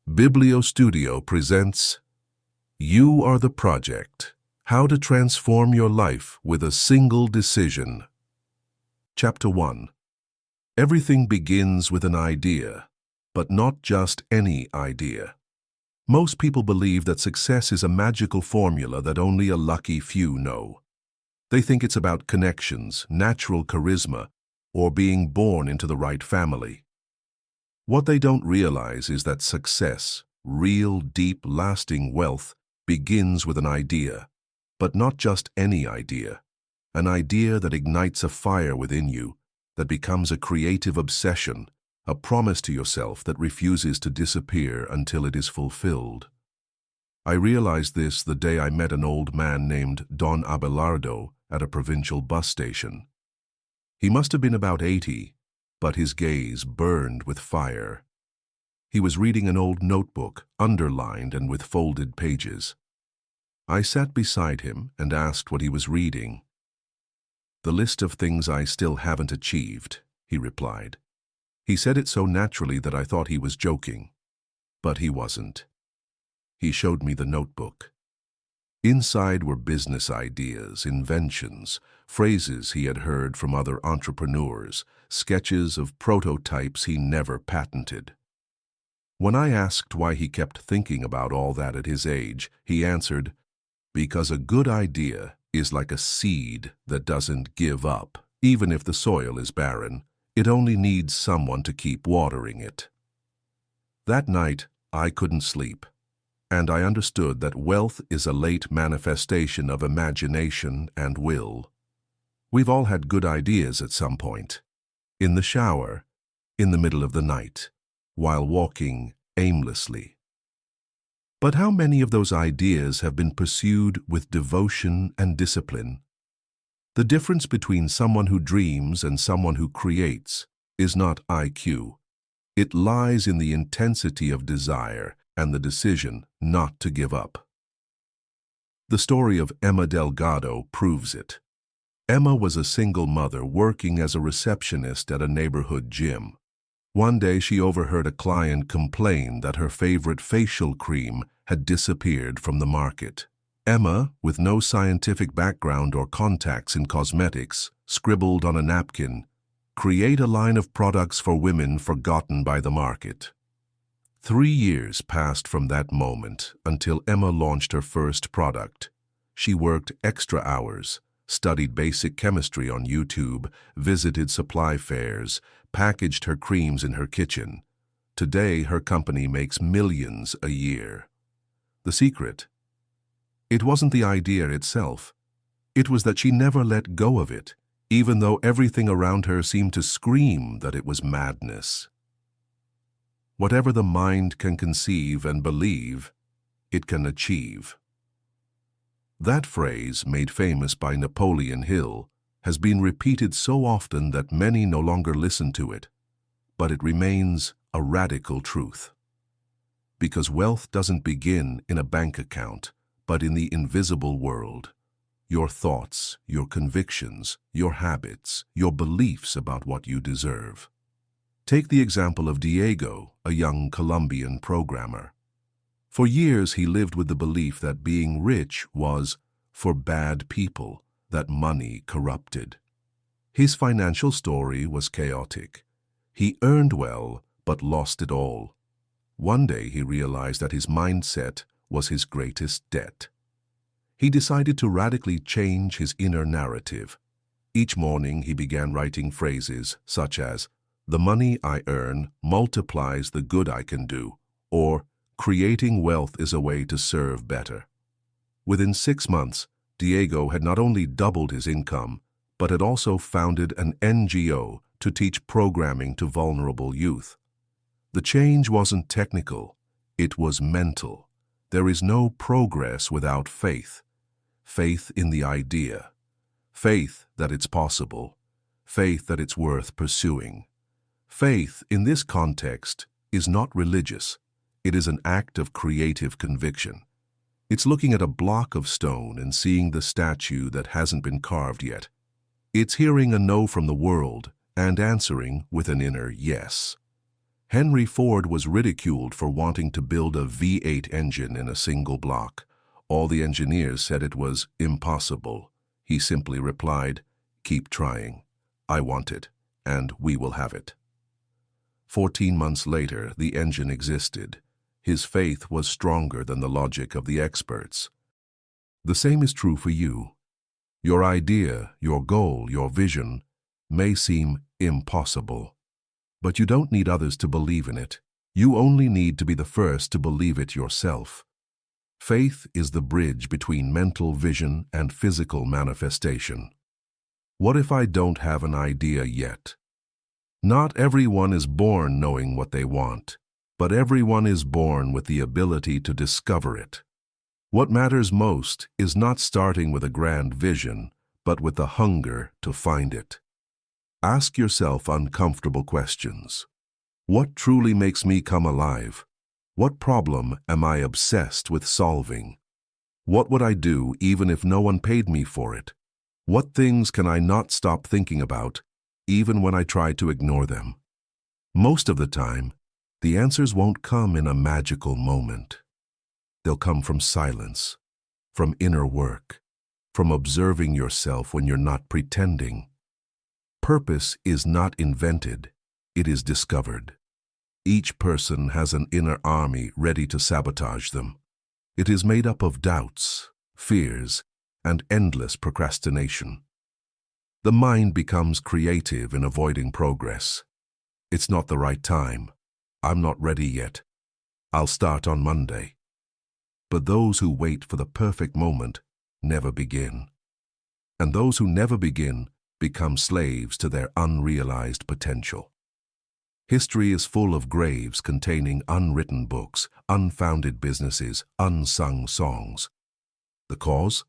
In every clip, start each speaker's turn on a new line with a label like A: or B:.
A: Biblio Studio presents You Are the Project: How to Transform Your Life with a Single Decision. Chapter 1. Everything begins with an idea, but not just any idea. Most people believe that success is a magical formula that only a lucky few know. They think it's about connections, natural charisma, or being born into the right family. What they don't realize is that success, real, deep, lasting wealth, begins with an idea, but not just any idea. An idea that ignites a fire within you, that becomes a creative obsession, a promise to yourself that refuses to disappear until it is fulfilled. I realized this the day I met an old man named Don Abelardo at a provincial bus station. He must have been about 80, but his gaze burned with fire. He was reading an old notebook, underlined and with folded pages. I sat beside him and asked what he was reading. "The list of things I still haven't achieved," he replied. He said it so naturally that I thought he was joking. But he wasn't. He showed me the notebook. Inside were business ideas, inventions, phrases he had heard from other entrepreneurs, sketches of prototypes he never patented. When I asked why he kept thinking about all that at his age, he answered, "Because a good idea is like a seed that doesn't give up. Even if the soil is barren, it only needs someone to keep watering it." That night, I couldn't sleep, and I understood that wealth is a late manifestation of imagination and will. We've all had good ideas at some point. In the shower, in the middle of the night, while walking aimlessly. But how many of those ideas have been pursued with devotion and discipline? The difference between someone who dreams and someone who creates is not IQ. It lies in the intensity of desire and the decision not to give up. The story of Emma Delgado proves it. Emma was a single mother working as a receptionist at a neighborhood gym. One day she overheard a client complain that her favorite facial cream had disappeared from the market. Emma, with no scientific background or contacts in cosmetics, scribbled on a napkin, "Create a line of products for women forgotten by the market." 3 years passed from that moment until Emma launched her first product. She worked extra hours, studied basic chemistry on YouTube, visited supply fairs, packaged her creams in her kitchen. Today, her company makes millions a year. The secret? It wasn't the idea itself. It was that she never let go of it, even though everything around her seemed to scream that it was madness. Whatever the mind can conceive and believe, it can achieve. That phrase, made famous by Napoleon Hill, has been repeated so often that many no longer listen to it, but it remains a radical truth. Because wealth doesn't begin in a bank account, but in the invisible world. Your thoughts, your convictions, your habits, your beliefs about what you deserve. Take the example of Diego, a young Colombian programmer. For years he lived with the belief that being rich was for bad people, that money corrupted. His financial story was chaotic. He earned well, but lost it all. One day he realized that his mindset was his greatest debt. He decided to radically change his inner narrative. Each morning he began writing phrases such as, "The money I earn multiplies the good I can do," or "Creating wealth is a way to serve better." Within 6 months, Diego had not only doubled his income, but had also founded an NGO to teach programming to vulnerable youth. The change wasn't technical, it was mental. There is no progress without faith. Faith in the idea. Faith that it's possible. Faith that it's worth pursuing. Faith, in this context, is not religious. It is an act of creative conviction. It's looking at a block of stone and seeing the statue that hasn't been carved yet. It's hearing a no from the world and answering with an inner yes. Henry Ford was ridiculed for wanting to build a V8 engine in a single block. All the engineers said it was impossible. He simply replied, "Keep trying. I want it, and we will have it." 14 months later, the engine existed. His faith was stronger than the logic of the experts. The same is true for you. Your idea, your goal, your vision may seem impossible. But you don't need others to believe in it. You only need to be the first to believe it yourself. Faith is the bridge between mental vision and physical manifestation. What if I don't have an idea yet? Not everyone is born knowing what they want, but everyone is born with the ability to discover it. What matters most is not starting with a grand vision, but with the hunger to find it. Ask yourself uncomfortable questions. What truly makes me come alive? What problem am I obsessed with solving? What would I do even if no one paid me for it? What things can I not stop thinking about, even when I try to ignore them? Most of the time, the answers won't come in a magical moment. They'll come from silence, from inner work, from observing yourself when you're not pretending. Purpose is not invented, it is discovered. Each person has an inner army ready to sabotage them. It is made up of doubts, fears, and endless procrastination. The mind becomes creative in avoiding progress. It's not the right time. I'm not ready yet. I'll start on Monday. But those who wait for the perfect moment never begin. And those who never begin become slaves to their unrealized potential. History is full of graves containing unwritten books, unfounded businesses, unsung songs. The cause?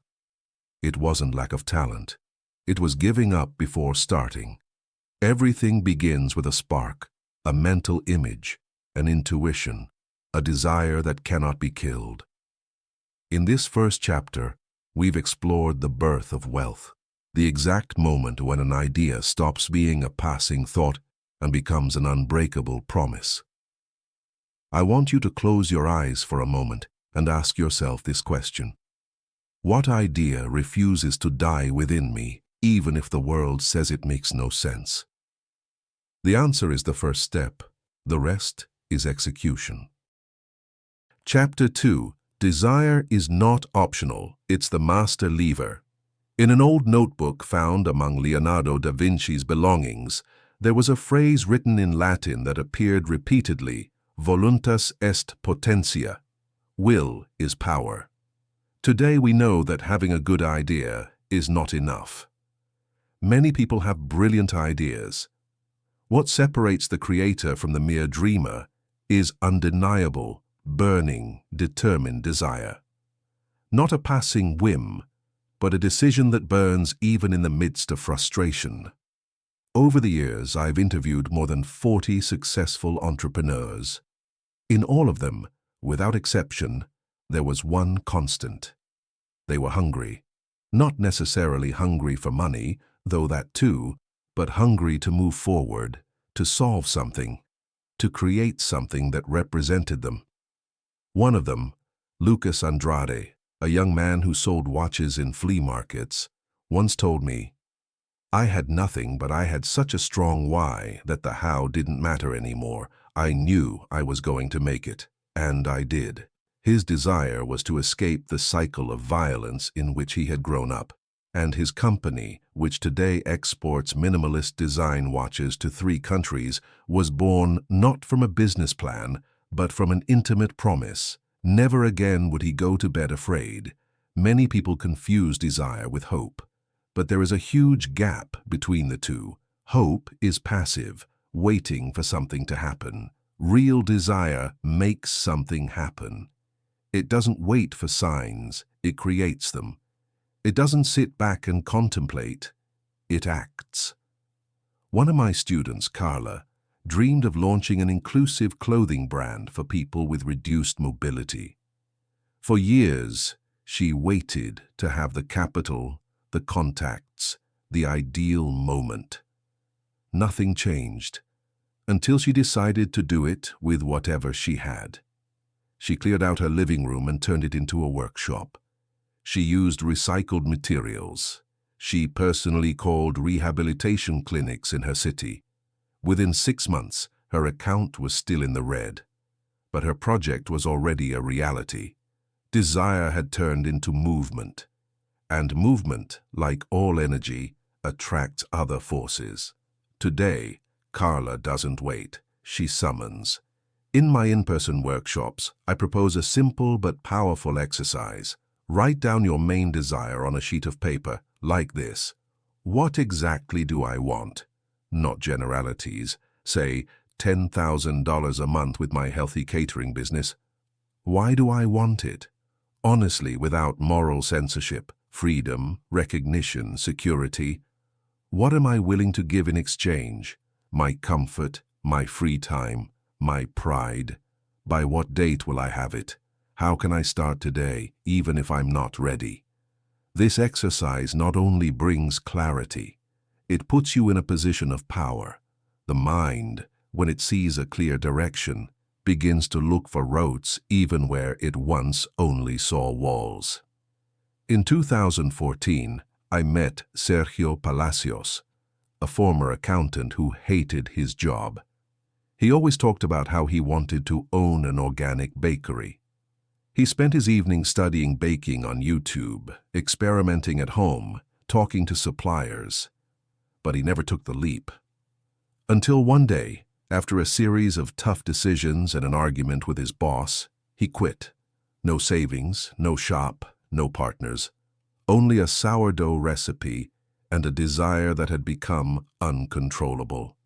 A: It wasn't lack of talent. It was giving up before starting. Everything begins with a spark, a mental image, an intuition, a desire that cannot be killed. In this first chapter, we've explored the birth of wealth, the exact moment when an idea stops being a passing thought and becomes an unbreakable promise. I want you to close your eyes for a moment and ask yourself this question. What idea refuses to die within me, even if the world says it makes no sense? The answer is the first step. The rest is execution. Chapter 2. Desire is not optional, it's the master lever. In an old notebook found among Leonardo da Vinci's belongings, there was a phrase written in Latin that appeared repeatedly, voluntas est potentia. Will is power. Today we know that having a good idea is not enough. Many people have brilliant ideas. What separates the creator from the mere dreamer is undeniable, burning, determined desire. Not a passing whim, but a decision that burns even in the midst of frustration. Over the years, I've interviewed more than 40 successful entrepreneurs. In all of them, without exception, there was one constant. They were hungry. Not necessarily hungry for money, though that too, but hungry to move forward, to solve something, to create something that represented them. One of them, Lucas Andrade, a young man who sold watches in flea markets, once told me, "I had nothing, but I had such a strong why that the how didn't matter anymore. I knew I was going to make it, and I did." His desire was to escape the cycle of violence in which he had grown up, and his company, which today exports minimalist design watches to 3 countries, was born not from a business plan, but from an intimate promise. Never again would he go to bed afraid. Many people confuse desire with hope, but there is a huge gap between the two. Hope is passive, waiting for something to happen. Real desire makes something happen. It doesn't wait for signs, it creates them. It doesn't sit back and contemplate, it acts. One of my students, Carla, dreamed of launching an inclusive clothing brand for people with reduced mobility. For years, she waited to have the capital, the contacts, the ideal moment. Nothing changed. until she decided to do it with whatever she had. She cleared out her living room and turned it into a workshop. She used recycled materials. She personally called rehabilitation clinics in her city. Within 6 months, her account was still in the red. But her project was already a reality. Desire had turned into movement. And movement, like all energy, attracts other forces. Today, Carla doesn't wait. She summons. In my in-person workshops, I propose a simple but powerful exercise. Write down your main desire on a sheet of paper, like this. What exactly do I want? Not generalities. Say, $10,000 a month with my healthy catering business. Why do I want it? Honestly, without moral censorship, freedom, recognition, security. What am I willing to give in exchange? My comfort, my free time, my pride. By what date will I have it? How can I start today, even if I'm not ready? This exercise not only brings clarity, it puts you in a position of power. The mind, when it sees a clear direction, begins to look for roads even where it once only saw walls. In 2014, I met Sergio Palacios, a former accountant who hated his job. He always talked about how he wanted to own an organic bakery. He spent his evenings studying baking on YouTube, experimenting at home, talking to suppliers. But he never took the leap. Until one day, after a series of tough decisions and an argument with his boss, he quit. No savings, no shop, no partners. Only a sourdough recipe and a desire that had become uncontrollable.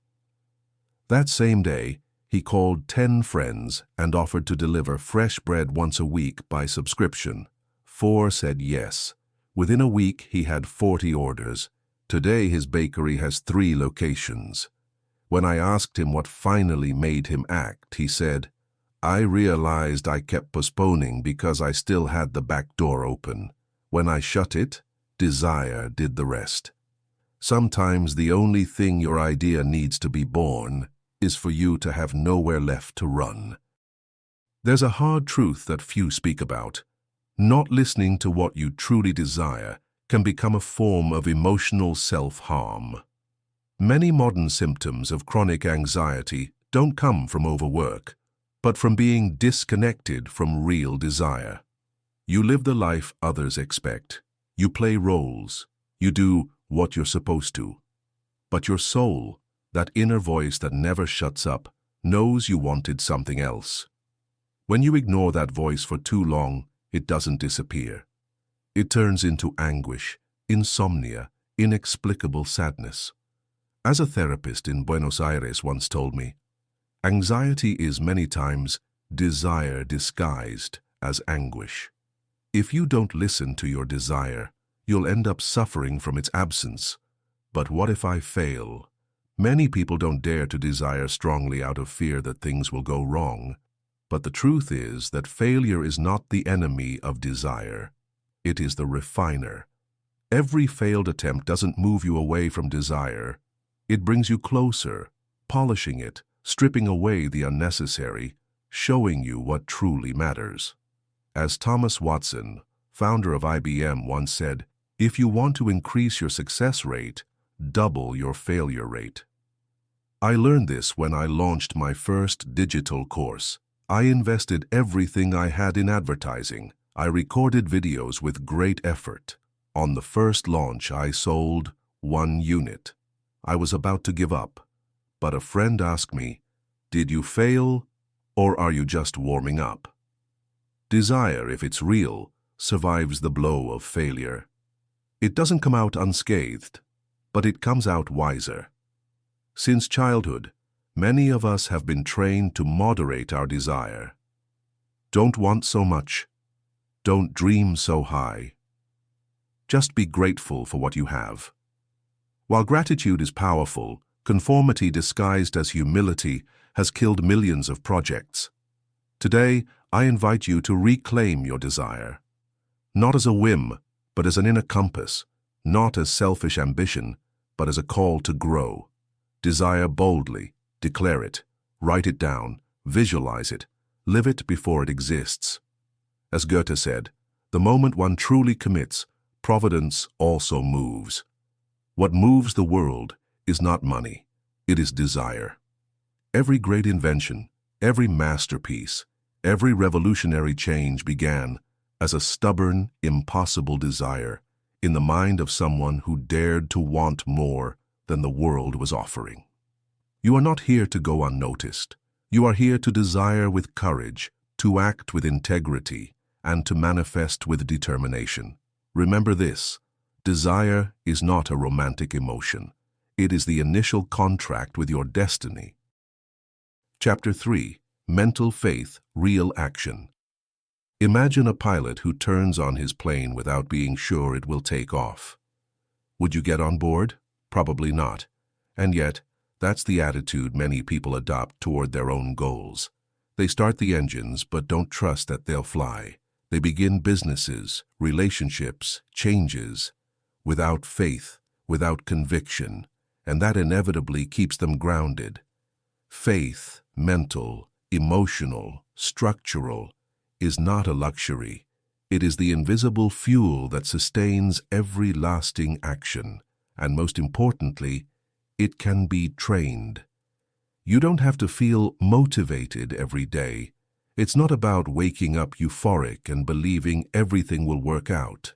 A: That same day, he called 10 friends and offered to deliver fresh bread once a week by subscription. 4 said yes. Within a week, he had 40 orders. Today, his bakery has 3 locations. When I asked him what finally made him act, he said, "I realized I kept postponing because I still had the back door open. When I shut it, desire did the rest." Sometimes the only thing your idea needs to be born is for you to have nowhere left to run. There's a hard truth that few speak about. Not listening to what you truly desire can become a form of emotional self-harm. Many modern symptoms of chronic anxiety don't come from overwork, but from being disconnected from real desire. You live the life others expect. You play roles. You do what you're supposed to. But your soul, that inner voice that never shuts up, knows you wanted something else. When you ignore that voice for too long, it doesn't disappear. It turns into anguish, insomnia, inexplicable sadness. As a therapist in Buenos Aires once told me, anxiety is many times desire disguised as anguish. If you don't listen to your desire, you'll end up suffering from its absence. But what if I fail? Many people don't dare to desire strongly out of fear that things will go wrong. But the truth is that failure is not the enemy of desire. It is the refiner. Every failed attempt doesn't move you away from desire. It brings you closer, polishing it, stripping away the unnecessary, showing you what truly matters. As Thomas Watson, founder of IBM, once said, if you want to increase your success rate, double your failure rate. I learned this when I launched my first digital course. I invested everything I had in advertising. I recorded videos with great effort. On the first launch, I sold 1 unit. I was about to give up, but a friend asked me, "Did you fail, or are you just warming up?" Desire, if it's real, survives the blow of failure. It doesn't come out unscathed, but it comes out wiser. Since childhood, many of us have been trained to moderate our desire. Don't want so much. Don't dream so high. Just be grateful for what you have. While gratitude is powerful, conformity disguised as humility has killed millions of projects. Today, I invite you to reclaim your desire. Not as a whim, but as an inner compass. Not as selfish ambition, but as a call to grow. Desire boldly, Declare it, write it down, visualize it, live it before it exists. As Goethe said, the moment one truly commits, providence also moves. What moves the world is not money, it is desire. Every great invention, every masterpiece, every revolutionary change began as a stubborn, impossible desire in the mind of someone who dared to want more than the world was offering. You are not here to go unnoticed. You are here to desire with courage, to act with integrity, and to manifest with determination. Remember this: desire is not a romantic emotion. It is the initial contract with your destiny. Chapter 3. Mental Faith, Real Action. Imagine a pilot who turns on his plane without being sure it will take off. Would you get on board? Probably not. And yet, that's the attitude many people adopt toward their own goals. They start the engines but don't trust that they'll fly. They begin businesses, relationships, changes, without faith, without conviction, and that inevitably keeps them grounded. Faith, mental, emotional, structural, is not a luxury. It is the invisible fuel that sustains every lasting action, and most importantly, it can be trained. You don't have to feel motivated every day. It's not about waking up euphoric and believing everything will work out.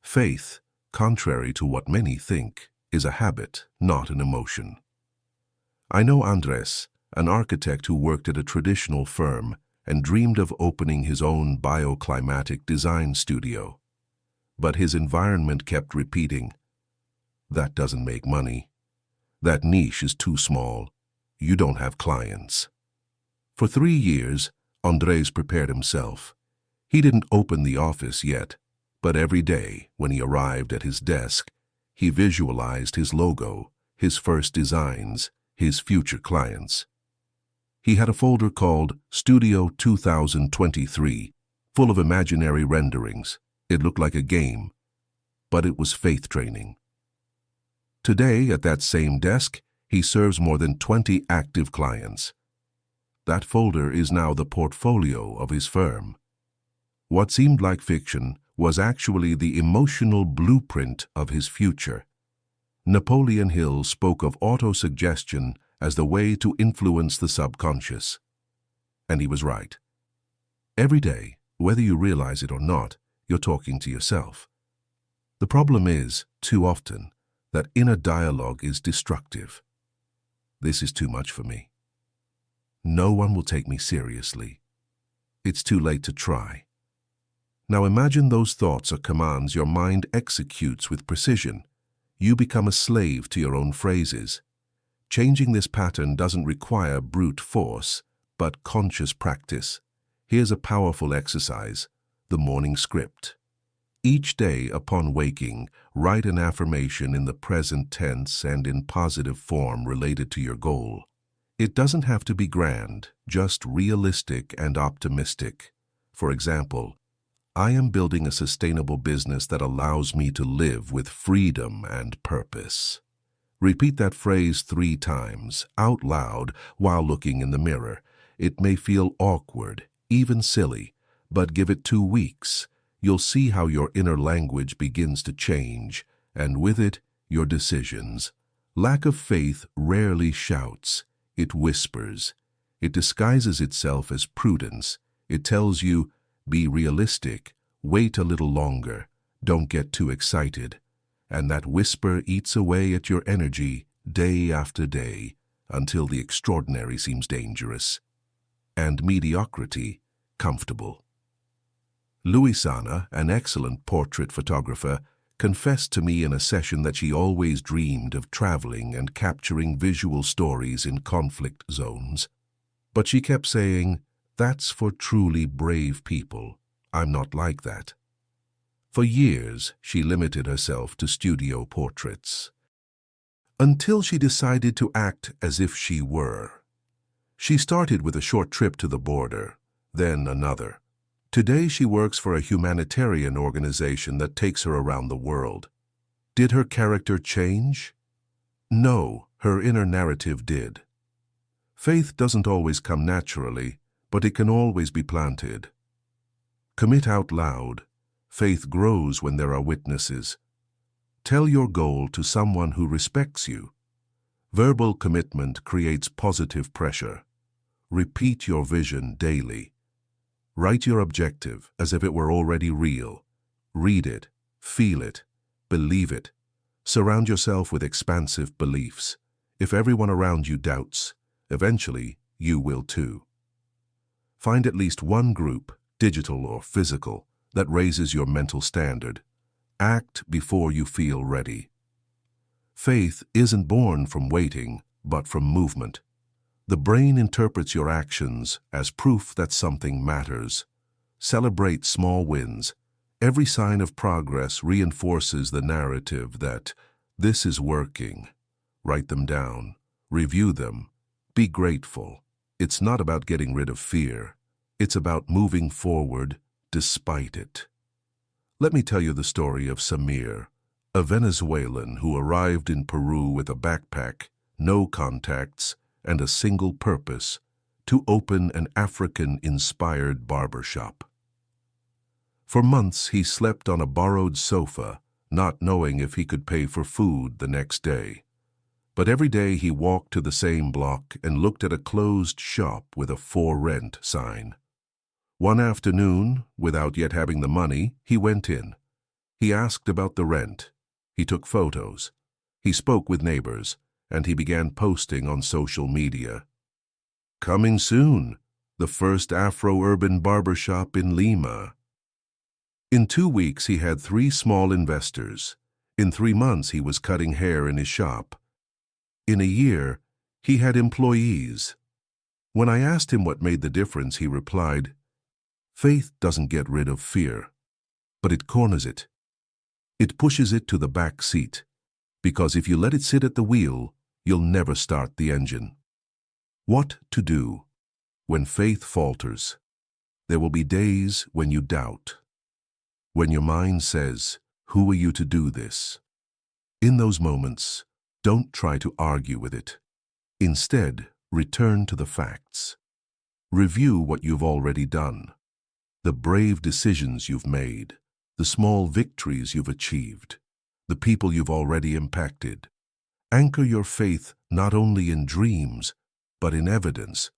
A: Faith, contrary to what many think, is a habit, not an emotion. I know Andres, an architect who worked at a traditional firm and dreamed of opening his own bioclimatic design studio. But his environment kept repeating, "That doesn't make money. That niche is too small. You don't have clients." For 3 years, Andres prepared himself. He didn't open the office yet, but every day when he arrived at his desk, he visualized his logo, his first designs, his future clients. He had a folder called Studio 2023, full of imaginary renderings. It looked like a game, but it was faith training. Today, at that same desk, he serves more than 20 active clients. That folder is now the portfolio of his firm. What seemed like fiction was actually the emotional blueprint of his future. Napoleon Hill spoke of autosuggestion as the way to influence the subconscious. And he was right. Every day, whether you realize it or not, you're talking to yourself. The problem is, too often, that inner dialogue is destructive. This is too much for me. No one will take me seriously. It's too late to try. Now imagine those thoughts are commands your mind executes with precision. You become a slave to your own phrases. Changing this pattern doesn't require brute force, but conscious practice. Here's a powerful exercise: the morning script. Each day upon waking, write an affirmation in the present tense and in positive form related to your goal. It doesn't have to be grand, just realistic and optimistic. For example, I am building a sustainable business that allows me to live with freedom and purpose. Repeat that phrase 3 times, out loud, while looking in the mirror. It may feel awkward, even silly, but give it 2 weeks. You'll see how your inner language begins to change, and with it, your decisions. Lack of faith rarely shouts. It whispers. It disguises itself as prudence. It tells you, be realistic, wait a little longer, don't get too excited. And that whisper eats away at your energy day after day until the extraordinary seems dangerous and mediocrity comfortable. Luisana, an excellent portrait photographer, confessed to me in a session that she always dreamed of traveling and capturing visual stories in conflict zones. But she kept saying, "That's for truly brave people. I'm not like that." For years, she limited herself to studio portraits, until she decided to act as if she were. She started with a short trip to the border, then another. Today she works for a humanitarian organization that takes her around the world. Did her character change? No, her inner narrative did. Faith doesn't always come naturally, but it can always be planted. Commit out loud. Faith grows when there are witnesses. Tell your goal to someone who respects you. Verbal commitment creates positive pressure. Repeat your vision daily. Write your objective as if it were already real. Read it, feel it, believe it. Surround yourself with expansive beliefs. If everyone around you doubts, eventually you will too. Find at least one group, digital or physical, that raises your mental standard. Act before you feel ready. Faith isn't born from waiting, but from movement. The brain interprets your actions as proof that something matters. Celebrate small wins. Every sign of progress reinforces the narrative that this is working. Write them down. Review them. Be grateful. It's not about getting rid of fear. It's about moving forward despite it. Let me tell you the story of Samir, a Venezuelan who arrived in Peru with a backpack, no contacts, and a single purpose: to open an African-inspired barbershop. For months he slept on a borrowed sofa, not knowing if he could pay for food the next day. But every day he walked to the same block and looked at a closed shop with a "for rent" sign. One afternoon, without yet having the money, he went in. He asked about the rent. He took photos. He spoke with neighbors, and he began posting on social media. Coming soon, the first Afro-urban barbershop in Lima. In 2 weeks he had 3 small investors. In 3 months he was cutting hair in his shop. In a year, he had employees. When I asked him what made the difference, he replied, "Faith doesn't get rid of fear, but it corners it. It pushes it to the back seat, because if you let it sit at the wheel, you'll never start the engine." What to do when faith falters? There will be days when you doubt. When your mind says, "Who are you to do this?" In those moments, don't try to argue with it. Instead, return to the facts. Review what you've already done, the brave decisions you've made, the small victories you've achieved, the people you've already impacted. Anchor your faith not only in dreams, but in evidence.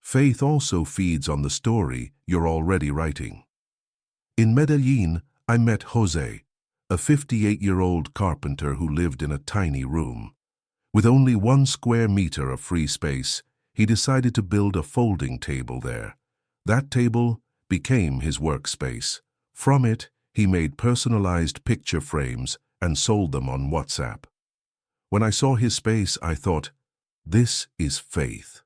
A: Faith also feeds on the story you're already writing. In Medellin, I met Jose, a 58-year-old carpenter who lived in a tiny room. With only 1 square meter of free space, he decided to build a folding table there. That table became his workspace. From it, he made personalized picture frames and sold them on WhatsApp. When I saw his space, I thought, this is faith.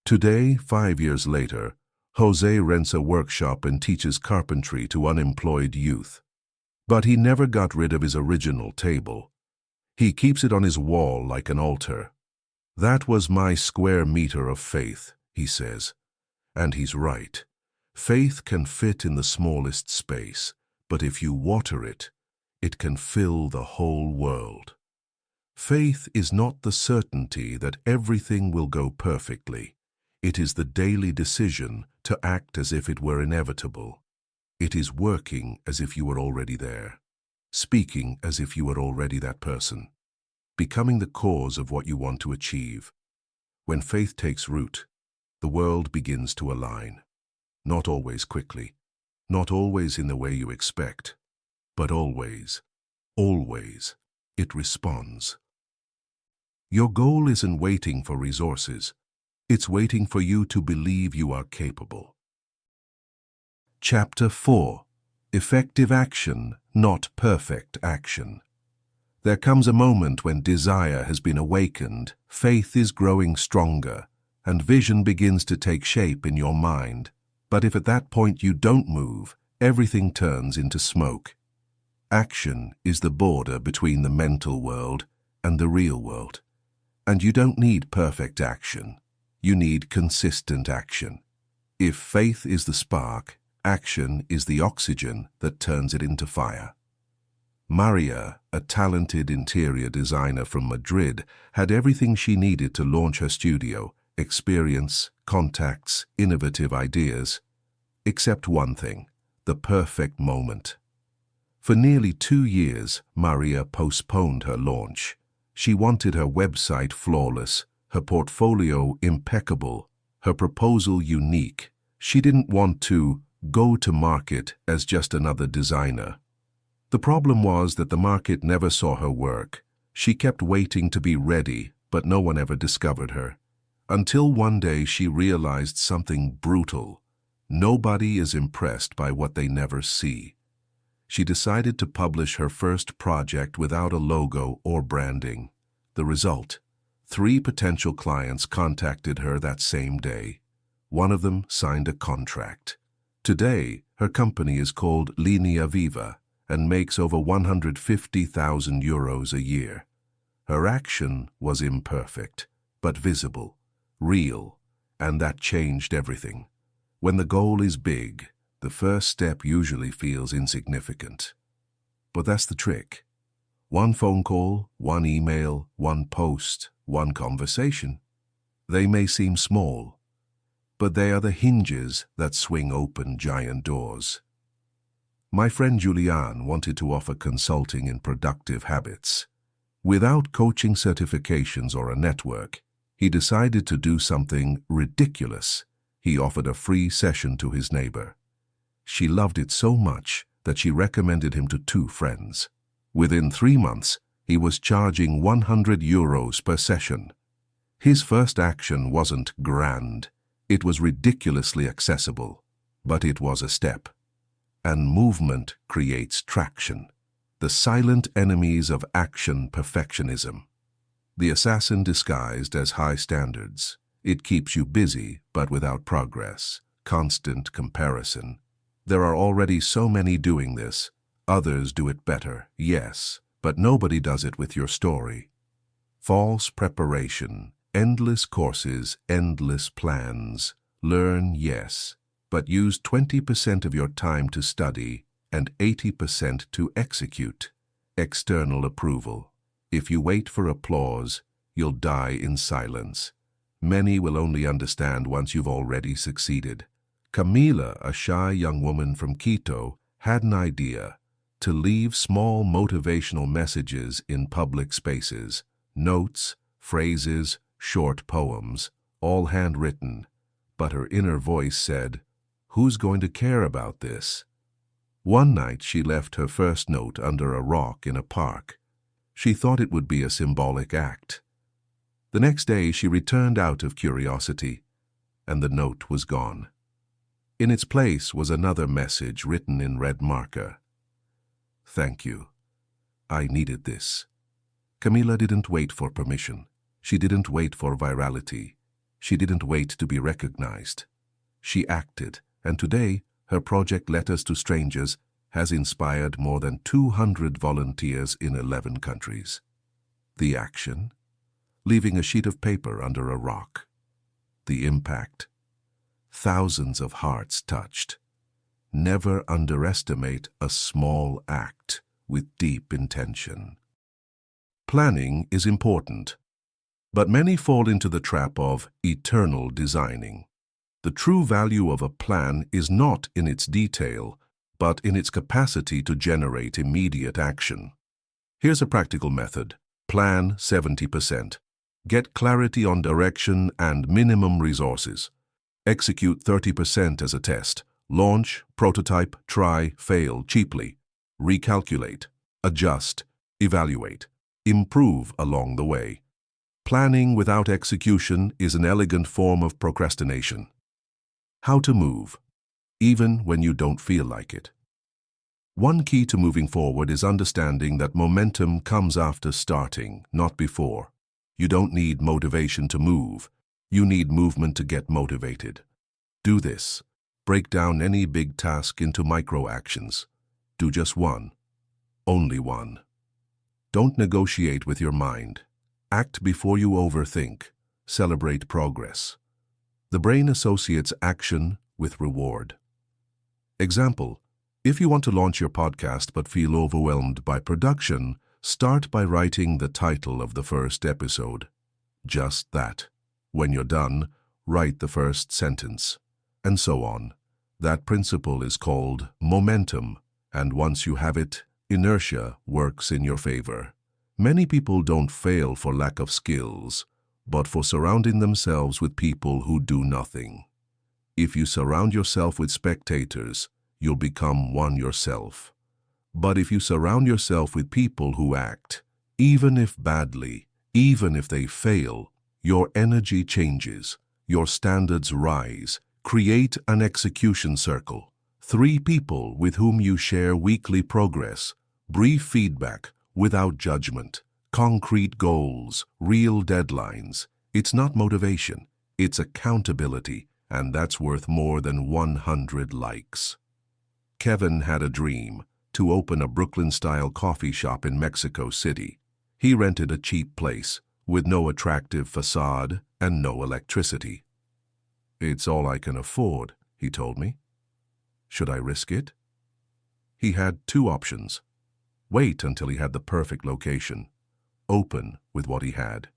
A: Today, 5 years later, Jose rents a workshop and teaches carpentry to unemployed youth. But he never got rid of his original table. He keeps it on his wall like an altar. "That was my square meter of faith," he says. And he's right. Faith can fit in the smallest space, but if you water it, it can fill the whole world. Faith is not the certainty that everything will go perfectly. It is the daily decision to act as if it were inevitable. It is working as if you were already there, speaking as if you were already that person, becoming the cause of what you want to achieve. When faith takes root, the world begins to align. Not always quickly, not always in the way you expect, but always, always, it responds. Your goal isn't waiting for resources. It's waiting for you to believe you are capable. Chapter 4. Effective action, not perfect action. There comes a moment when desire has been awakened, faith is growing stronger, and vision begins to take shape in your mind. But if at that point you don't move, everything turns into smoke. Action is the border between the mental world and the real world. And you don't need perfect action. You need consistent action. If faith is the spark, action is the oxygen that turns it into fire. Maria, a talented interior designer from Madrid, had everything she needed to launch her studio, experience, contacts, innovative ideas. Except one thing, the perfect moment. For nearly 2 years, Maria postponed her launch. She wanted her website flawless, her portfolio impeccable, her proposal unique. She didn't want to go to market as just another designer. The problem was that the market never saw her work. She kept waiting to be ready, but no one ever discovered her. Until one day she realized something brutal. Nobody is impressed by what they never see. She decided to publish her first project without a logo or branding. The result: 3 potential clients contacted her that same day. One of them signed a contract. Today, her company is called Linea Viva and makes over €150,000 a year. Her action was imperfect, but visible, real, and that changed everything. When the goal is big, the first step usually feels insignificant. But that's the trick. One phone call, one email, one post, one conversation. They may seem small, but they are the hinges that swing open giant doors. My friend Julian wanted to offer consulting in productive habits. Without coaching certifications or a network, he decided to do something ridiculous. He offered a free session to his neighbor. She loved it so much that she recommended him to 2 friends. Within 3 months, he was charging €100 per session. His first action wasn't grand. It was ridiculously accessible, but it was a step. And movement creates traction. The silent enemies of action: perfectionism. The assassin disguised as high standards. It keeps you busy, but without progress. Constant comparison. There are already so many doing this. Others do it better, yes, but nobody does it with your story. False preparation. Endless courses, endless plans. Learn, yes, but use 20% of your time to study and 80% to execute. External approval. If you wait for applause, you'll die in silence. Many will only understand once you've already succeeded. Camila, a shy young woman from Quito, had an idea: to leave small motivational messages in public spaces. Notes, phrases, short poems, all handwritten. But her inner voice said, "Who's going to care about this?" One night she left her first note under a rock in a park. She thought it would be a symbolic act. The next day she returned out of curiosity, and the note was gone. In its place was another message written in red marker. "Thank you. I needed this." Camila didn't wait for permission. She didn't wait for virality. She didn't wait to be recognized. She acted, and today her project Letters to Strangers has inspired more than 200 volunteers in 11 countries. The action: leaving a sheet of paper under a rock. The impact: thousands of hearts touched. Never underestimate a small act with deep intention. Planning is important, but many fall into the trap of eternal designing. The true value of a plan is not in its detail, but in its capacity to generate immediate action. Here's a practical method. Plan 70%. Get clarity on direction and minimum resources. Execute 30% as a test. Launch, prototype, try, fail cheaply. Recalculate, adjust, evaluate, improve along the way. Planning without execution is an elegant form of procrastination. How to move, even when you don't feel like it. One key to moving forward is understanding that momentum comes after starting, not before. You don't need motivation to move. You need movement to get motivated. Do this. Break down any big task into micro actions. Do just one. Only one. Don't negotiate with your mind. Act before you overthink. Celebrate progress. The brain associates action with reward. Example: if you want to launch your podcast but feel overwhelmed by production, start by writing the title of the first episode. Just that. When you're done, write the first sentence, and so on. That principle is called momentum, and once you have it, inertia works in your favor. Many people don't fail for lack of skills, but for surrounding themselves with people who do nothing. If you surround yourself with spectators, you'll become one yourself. But if you surround yourself with people who act, even if badly, even if they fail, your energy changes, your standards rise. Create an execution circle. 3 people with whom you share weekly progress, brief feedback without judgment, concrete goals, real deadlines. It's not motivation, it's accountability, and that's worth more than 100 likes. Kevin had a dream to open a Brooklyn-style coffee shop in Mexico City. He rented a cheap place with no attractive facade and no electricity. "It's all I can afford," he told me. Should I risk it? He had 2 options. Wait until he had the perfect location. Open with what he had.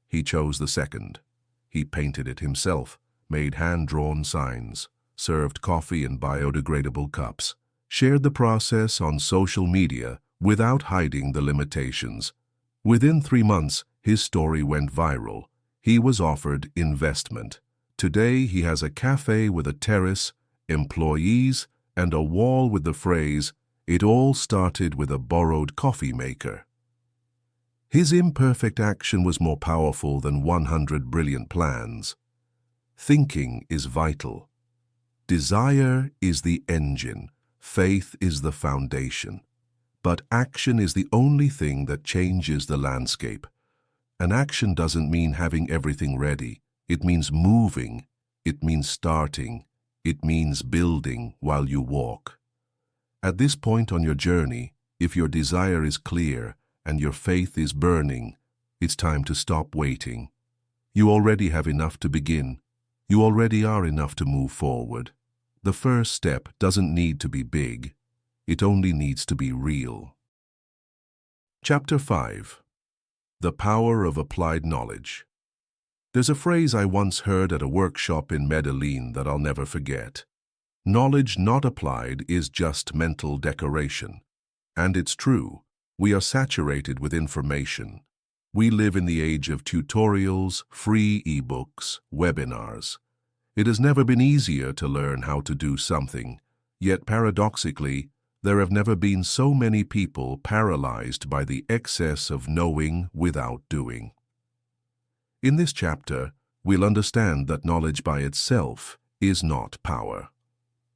A: He chose the second. He painted it himself, made hand-drawn signs, served coffee in biodegradable cups, shared the process on social media without hiding the limitations. Within 3 months, his story went viral. He was offered investment. Today, he has a cafe with a terrace, employees, and a wall with the phrase, "It all started with a borrowed coffee maker." His imperfect action was more powerful than 100 brilliant plans. Thinking is vital. Desire is the engine. Faith is the foundation. But action is the only thing that changes the landscape. An action doesn't mean having everything ready. It means moving. It means starting. It means building while you walk. At this point on your journey, if your desire is clear and your faith is burning, it's time to stop waiting. You already have enough to begin. You already are enough to move forward. The first step doesn't need to be big. It only needs to be real. Chapter 5. The Power of Applied Knowledge. There's a phrase I once heard at a workshop in Medellin that I'll never forget. Knowledge not applied is just mental decoration. And it's true. We are saturated with information. We live in the age of tutorials, free ebooks, webinars. It has never been easier to learn how to do something. Yet paradoxically, there have never been so many people paralyzed by the excess of knowing without doing. In this chapter, we'll understand that knowledge by itself is not power.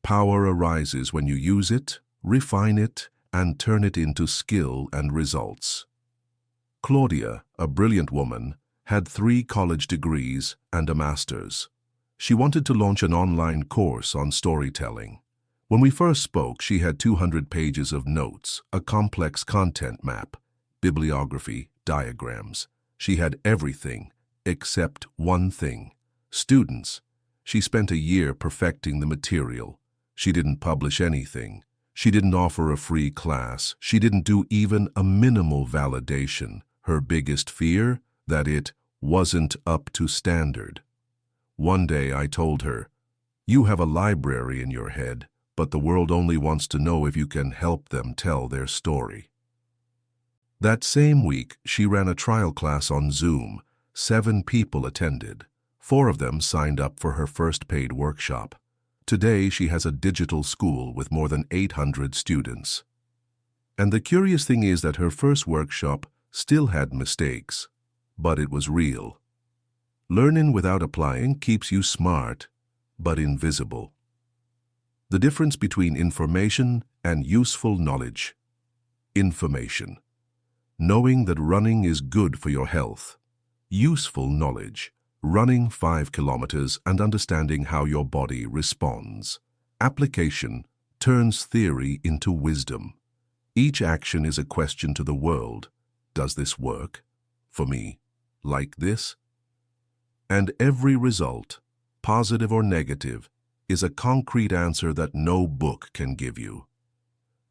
A: Power arises when you use it, refine it, and turn it into skill and results. Claudia, a brilliant woman, had 3 college degrees and a master's. She wanted to launch an online course on storytelling. When we first spoke, she had 200 pages of notes, a complex content map, bibliography, diagrams. She had everything except one thing: students. She spent a year perfecting the material. She didn't publish anything. She didn't offer a free class. She didn't do even a minimal validation. Her biggest fear? That it wasn't up to standard. One day I told her, "You have a library in your head, but the world only wants to know if you can help them tell their story." That same week, she ran a trial class on Zoom. 7 people attended. 4 of them signed up for her first paid workshop. Today, she has a digital school with more than 800 students. And the curious thing is that her first workshop still had mistakes, but it was real. Learning without applying keeps you smart, but invisible. The difference between information and useful knowledge. Information. Knowing that running is good for your health. Useful knowledge. Running 5 kilometers and understanding how your body responds. Application turns theory into wisdom. Each action is a question to the world. Does this work? For me, like this? And every result, positive or negative, is a concrete answer that no book can give you.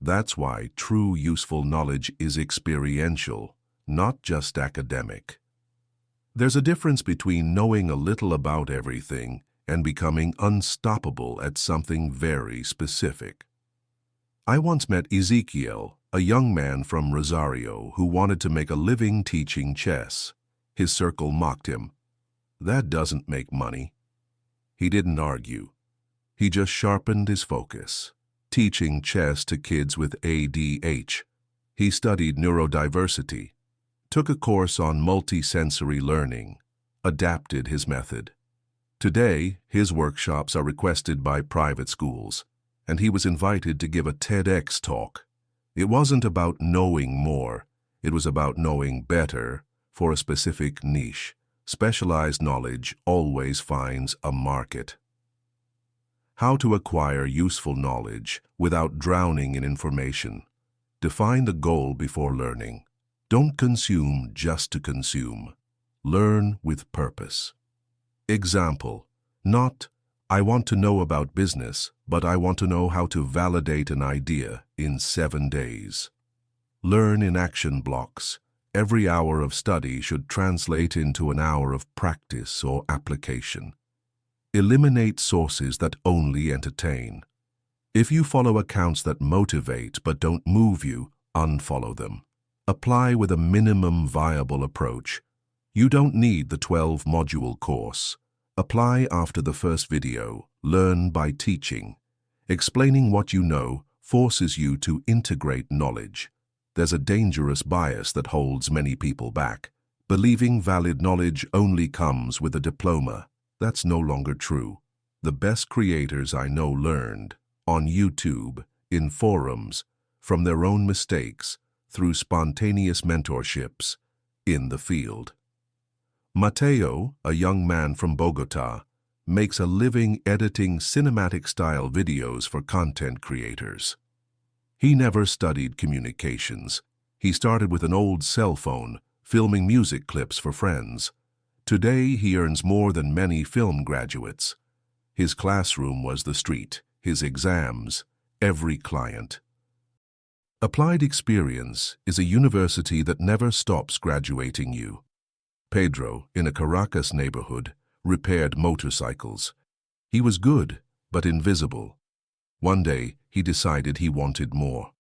A: That's why true useful knowledge is experiential, not just academic. There's a difference between knowing a little about everything and becoming unstoppable at something very specific. I once met Ezekiel, a young man from Rosario who wanted to make a living teaching chess. His circle mocked him. "That doesn't make money." He didn't argue. He just sharpened his focus, teaching chess to kids with ADHD. He studied neurodiversity, took a course on multisensory learning, adapted his method. Today, his workshops are requested by private schools, and he was invited to give a TEDx talk. It wasn't about knowing more, it was about knowing better for a specific niche. Specialized knowledge always finds a market. How to acquire useful knowledge without drowning in information. Define the goal before learning. Don't consume just to consume. Learn with purpose. Example, not, "I want to know about business, but I want to know how to validate an idea in 7 days." Learn in action blocks. Every hour of study should translate into an hour of practice or application. Eliminate sources that only entertain. If you follow accounts that motivate but don't move you, unfollow them. Apply with a minimum viable approach. You don't need the 12-module course. Apply after the first video. Learn by teaching. Explaining what you know forces you to integrate knowledge. There's a dangerous bias that holds many people back. Believing valid knowledge only comes with a diploma. That's no longer true. The best creators I know learned on YouTube, in forums, from their own mistakes, through spontaneous mentorships, in the field. Mateo, a young man from Bogota, makes a living editing cinematic-style videos for content creators. He never studied communications. He started with an old cell phone, filming music clips for friends. Today, he earns more than many film graduates. His classroom was the street, his exams, every client. Applied experience is a university that never stops graduating you. Pedro, in a Caracas neighborhood, repaired motorcycles. He was good, but invisible. One day, he decided he wanted more.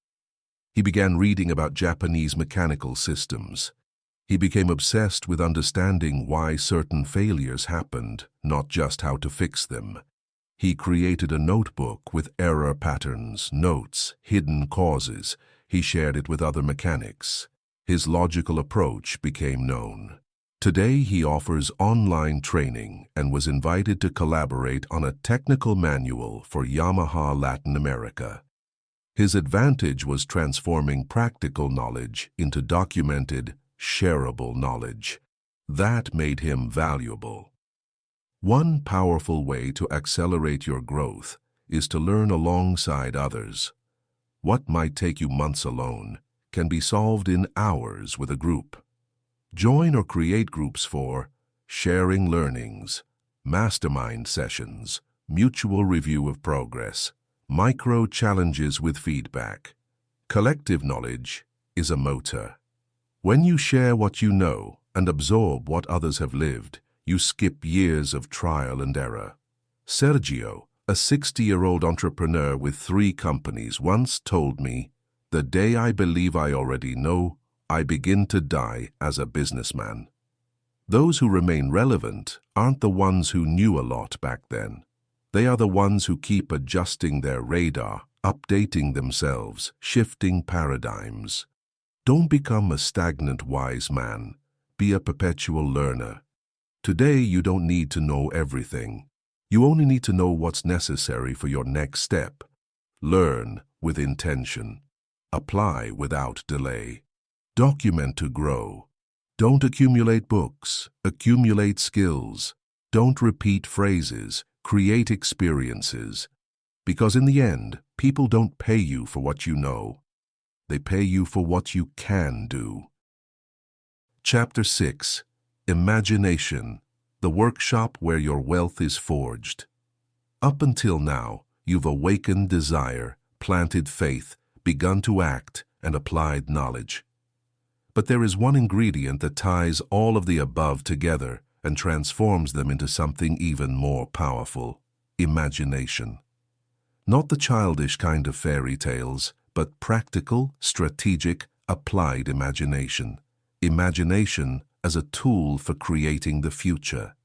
A: He began reading about Japanese mechanical systems. He became obsessed with understanding why certain failures happened, not just how to fix them. He created a notebook with error patterns, notes, hidden causes. He shared it with other mechanics. His logical approach became known. Today, he offers online training and was invited to collaborate on a technical manual for Yamaha Latin America. His advantage was transforming practical knowledge into documented, shareable knowledge. That made him valuable. One powerful way to accelerate your growth is to learn alongside others. What might take you months alone can be solved in hours with a group. Join or create groups for sharing learnings, mastermind sessions, mutual review of progress, micro challenges with feedback. Collective knowledge is a motor. When you share what you know and absorb what others have lived, you skip years of trial and error. Sergio, a 60-year-old entrepreneur with 3 companies, once told me, "The day I believe I already know, I begin to die as a businessman." Those who remain relevant aren't the ones who knew a lot back then. They are the ones who keep adjusting their radar, updating themselves, shifting paradigms. Don't become a stagnant wise man. Be a perpetual learner. Today, you don't need to know everything. You only need to know what's necessary for your next step. Learn with intention. Apply without delay. Document to grow. Don't accumulate books. Accumulate skills. Don't repeat phrases. Create experiences. Because in the end, people don't pay you for what you know. They pay you for what you can do. Chapter 6. Imagination, the workshop where your wealth is forged. Up until now, you've awakened desire, planted faith, begun to act, and applied knowledge. But there is one ingredient that ties all of the above together and transforms them into something even more powerful: imagination. Not the childish kind of fairy tales, but practical, strategic, applied imagination. Imagination as a tool for creating the future.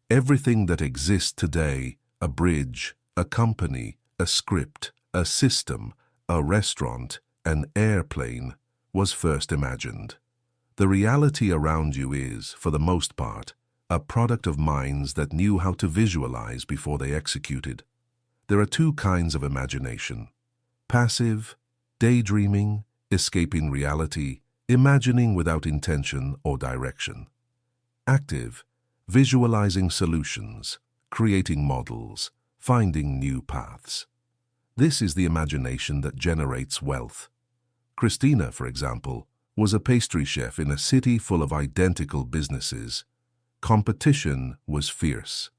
A: Everything that exists today, a bridge, a company, a script, a system, a restaurant, an airplane, was first imagined. The reality around you is, for the most part, a product of minds that knew how to visualize before they executed. There are two kinds of imagination: passive, daydreaming, escaping reality, imagining without intention or direction. Active, visualizing solutions, creating models, finding new paths. This is the imagination that generates wealth. Christina, for example, was a pastry chef in a city full of identical businesses. Competition was fierce.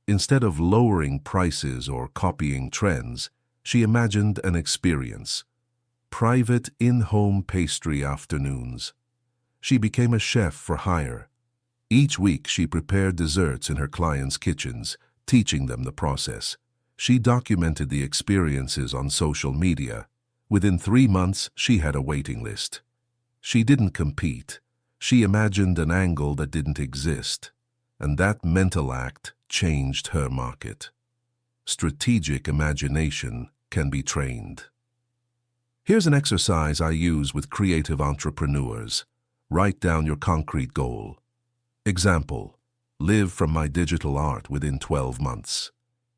A: Instead of lowering prices or copying trends, she imagined an experience: private in-home pastry afternoons. She became a chef for hire. Each week she prepared desserts in her clients' kitchens, teaching them the process. She documented the experiences on social media. Within 3 months, she had a waiting list. She didn't compete. She imagined an angle that didn't exist, and that mental act changed her market. Strategic imagination can be trained. Here's an exercise I use with creative entrepreneurs. Write down your concrete goal. Example: live from my digital art within 12 months.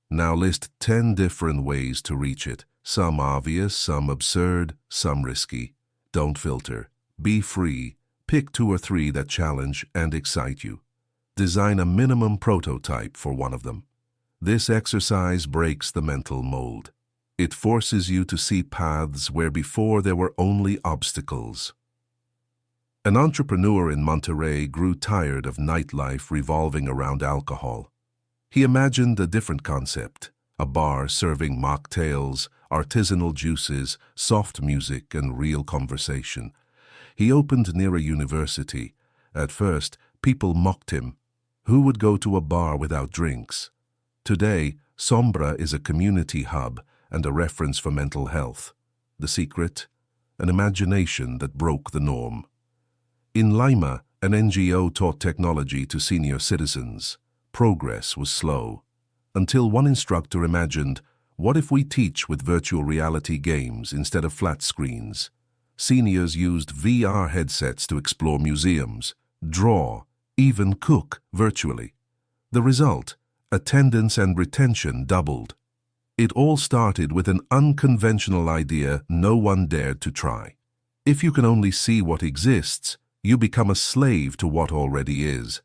A: Now list 10 different ways to reach it. Some obvious, some absurd, some risky. Don't filter. Be free. Pick 2 or 3 that challenge and excite you. Design a minimum prototype for one of them. This exercise breaks the mental mold. It forces you to see paths where before there were only obstacles. An entrepreneur in Monterey grew tired of nightlife revolving around alcohol. He imagined a different concept: a bar serving mocktails, artisanal juices, soft music, and real conversation. He opened near a university. At first, people mocked him. Who would go to a bar without drinks? Today, Sombra is a community hub and a reference for mental health. The secret? An imagination that broke the norm. In Lima, an NGO taught technology to senior citizens. Progress was slow, until one instructor imagined, what if we teach with virtual reality games instead of flat screens? Seniors used VR headsets to explore museums, draw, even cook virtually. The result: attendance and retention doubled. It all started with an unconventional idea no one dared to try. If you can only see what exists, you become a slave to what already is.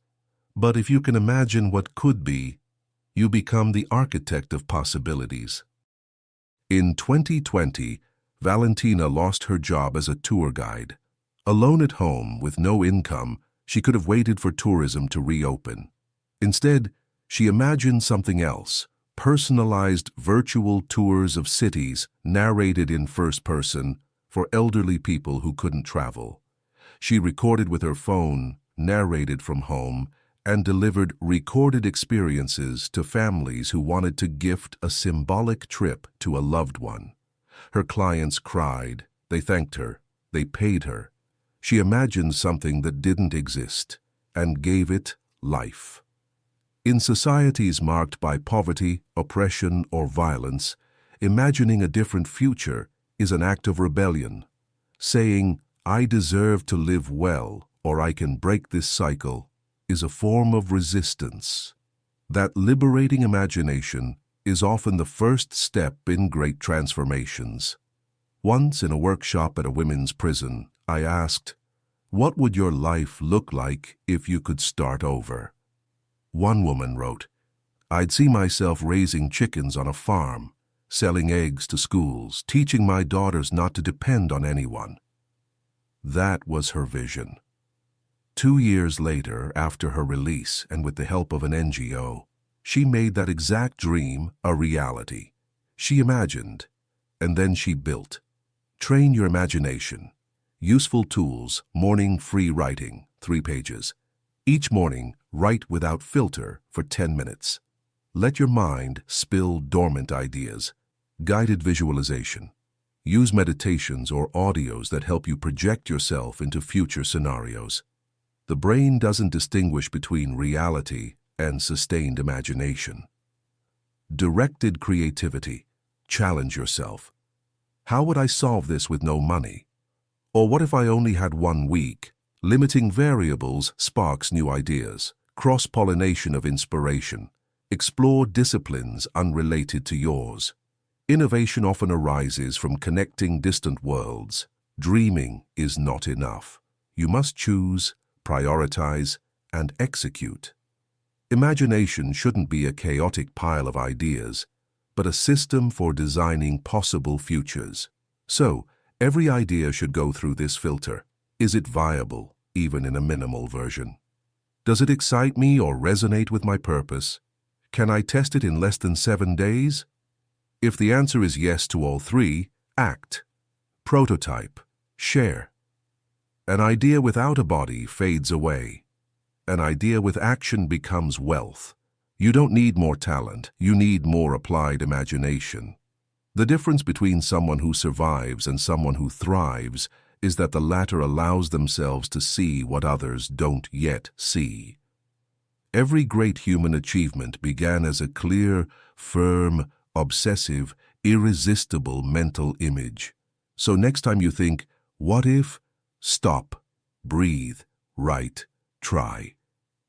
A: But if you can imagine what could be, you become the architect of possibilities. In 2020, Valentina lost her job as a tour guide. Alone at home with no income, she could have waited for tourism to reopen. Instead, she imagined something else: personalized virtual tours of cities narrated in first person for elderly people who couldn't travel. She recorded with her phone, narrated from home, and delivered recorded experiences to families who wanted to gift a symbolic trip to a loved one. Her clients cried, they thanked her, they paid her. She imagined something that didn't exist and gave it life. In societies marked by poverty, oppression, or violence, imagining a different future is an act of rebellion. Saying, I deserve to live well, or I can break this cycle, is a form of resistance. That liberating imagination is often the first step in great transformations. Once in a workshop at a women's prison, I asked, what would your life look like if you could start over? One woman wrote, I'd see myself raising chickens on a farm, selling eggs to schools, teaching my daughters not to depend on anyone. That was her vision. 2 years later, after her release and with the help of an NGO, she made that exact dream a reality. She imagined, and then she built. Train your imagination. Useful tools, morning free writing, 3 pages. Each morning, write without filter for 10 minutes. Let your mind spill dormant ideas. Guided visualization. Use meditations or audios that help you project yourself into future scenarios. The brain doesn't distinguish between reality and sustained imagination. Directed creativity. Challenge yourself. How would I solve this with no money? Or what if I only had 1 week? Limiting variables sparks new ideas. Cross-pollination of inspiration. Explore disciplines unrelated to yours. Innovation often arises from connecting distant worlds. Dreaming is not enough. You must choose, prioritize, and execute. Imagination shouldn't be a chaotic pile of ideas, but a system for designing possible futures. So, every idea should go through this filter. Is it viable, even in a minimal version? Does it excite me or resonate with my purpose? Can I test it in less than 7 days? If the answer is yes to all 3, act. Prototype. Share. An idea without a body fades away. An idea with action becomes wealth. You don't need more talent, you need more applied imagination. The difference between someone who survives and someone who thrives is that the latter allows themselves to see what others don't yet see. Every great human achievement began as a clear, firm, obsessive, irresistible mental image. So next time you think, what if? Stop, breathe, write, try.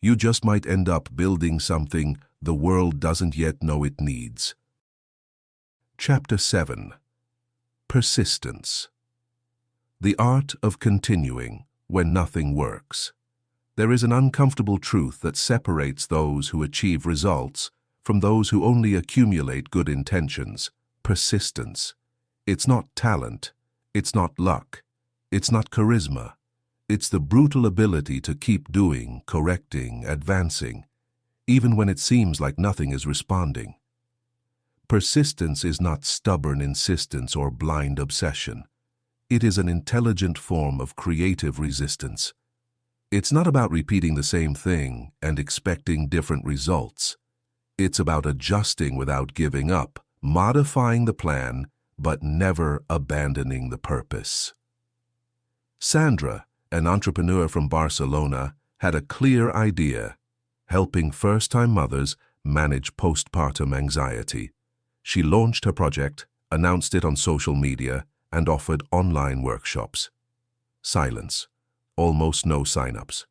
A: You just might end up building something the world doesn't yet know it needs. Chapter 7. Persistence. The art of continuing when nothing works. There is an uncomfortable truth that separates those who achieve results from those who only accumulate good intentions. Persistence. It's not talent. It's not luck. It's not charisma. It's the brutal ability to keep doing, correcting, advancing, even when it seems like nothing is responding. Persistence is not stubborn insistence or blind obsession. It is an intelligent form of creative resistance. It's not about repeating the same thing and expecting different results. It's about adjusting without giving up, modifying the plan, but never abandoning the purpose. Sandra, an entrepreneur from Barcelona, had a clear idea: helping first-time mothers manage postpartum anxiety. She launched her project, announced it on social media, and offered online workshops. Silence. Almost no sign-ups.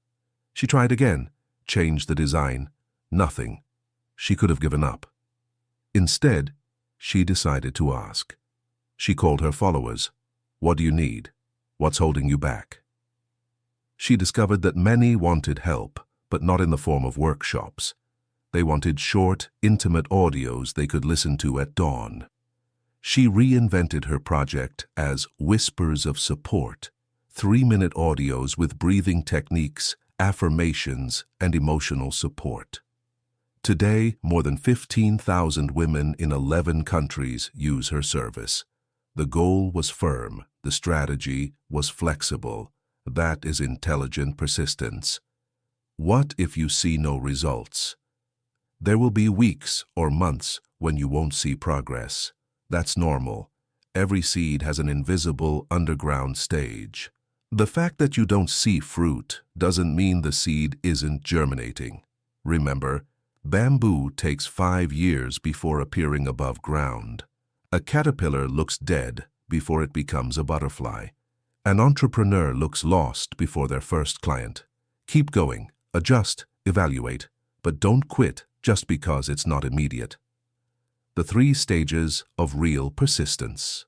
A: She tried again, changed the design. Nothing. She could have given up. Instead, she decided to ask. She called her followers. What do you need? What's holding you back? She discovered that many wanted help, but not in the form of workshops. They wanted short, intimate audios they could listen to at dawn. She reinvented her project as Whispers of Support, 3-minute audios with breathing techniques, affirmations, and emotional support. Today, more than 15,000 women in 11 countries use her service. The goal was firm, the strategy was flexible. That is intelligent persistence. What if you see no results? There will be weeks or months when you won't see progress. That's normal. Every seed has an invisible underground stage. The fact that you don't see fruit doesn't mean the seed isn't germinating. Remember, bamboo takes 5 years before appearing above ground. A caterpillar looks dead before it becomes a butterfly. An entrepreneur looks lost before their first client. Keep going, adjust, evaluate, but don't quit just because it's not immediate. The 3 stages of real persistence.